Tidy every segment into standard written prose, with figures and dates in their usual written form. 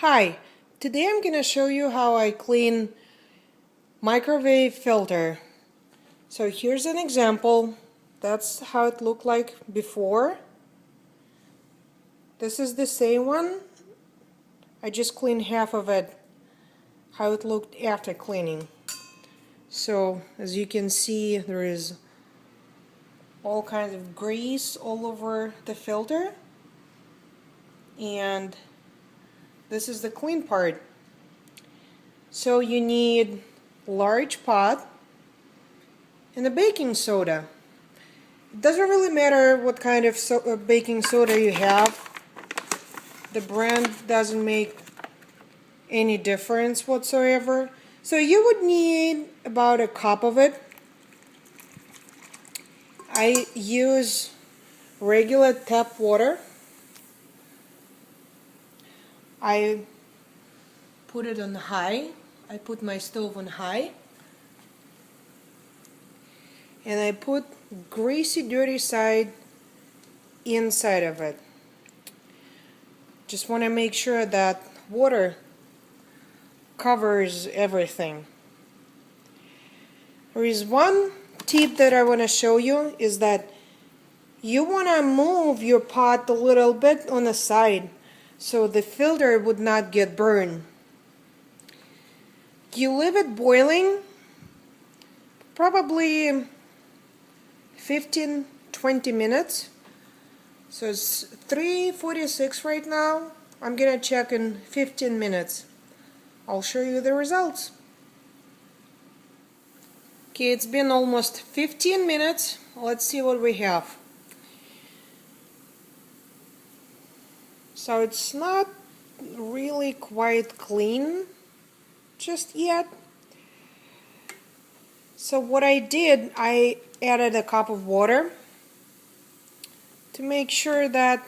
Hi, today I'm going to show you how I clean microwave filter. So here's an example. That's how it looked like before. This is the same one. I just cleaned half of it, how it looked after cleaning. So as you can see, there is all kinds of grease all over the filter. And this is the clean part. So you need a large pot and a baking soda. It doesn't really matter what kind of baking soda you have. The brand doesn't make any difference whatsoever. So you would need about a cup of it. I use regular tap water. I put it on high. I put my stove on high. And I put greasy, dirty side inside of it. Just want to make sure that water covers everything. There is one tip that I want to show you is that you want to move your pot a little bit on the side so the filter would not get burned. You leave it boiling probably 15-20 minutes. So it's 3:46 right now. I'm gonna check in 15 minutes. I'll show you the results. Okay, it's been almost 15 minutes. Let's see what we have. So it's not really quite clean just yet. So what I did, I added a cup of water to make sure that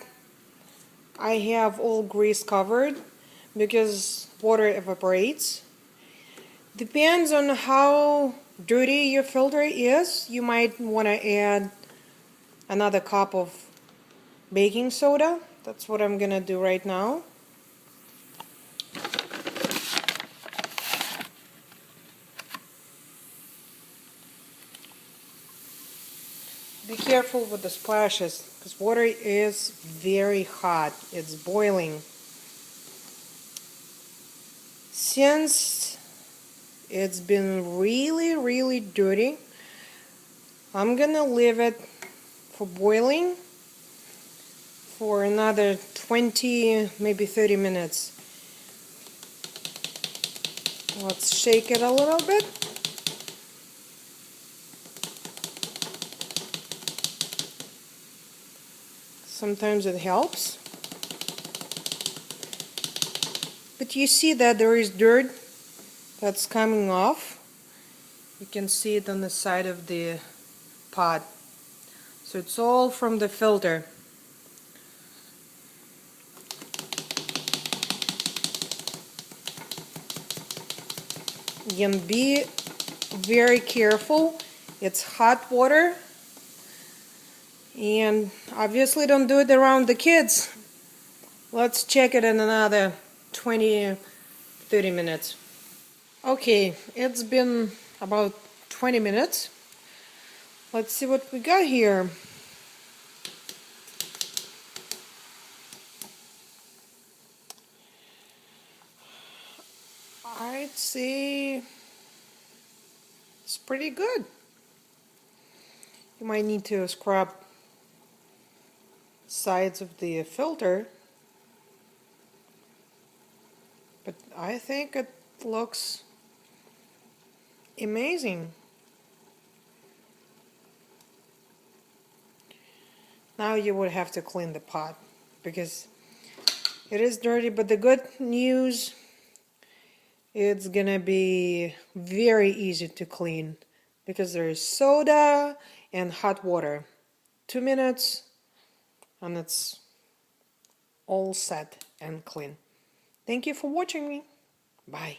I have all grease covered, because water evaporates. Depends on how dirty your filter is. You might want to add another cup of baking soda. That's what I'm gonna do right now. Be careful with the splashes, because water is very hot. It's boiling. Since it's been really dirty, I'm gonna leave it for boiling for another 20, maybe 30 minutes. Let's shake it a little bit. Sometimes it helps. But you see that there is dirt that's coming off. You can see it on the side of the pot. So it's all from the filter. You can be very careful. It's hot water. And obviously don't do it around the kids. Let's check it in another 20-30 minutes. Okay, it's been about 20 minutes. Let's see what we got here. I'd say it's pretty good. You might need to scrub sides of the filter, but I think it looks amazing. Now you would have to clean the pot because it is dirty, but the good news, it's gonna be very easy to clean because there is soda and hot water. 2 minutes and it's all set and clean. Thank you for watching me. Bye.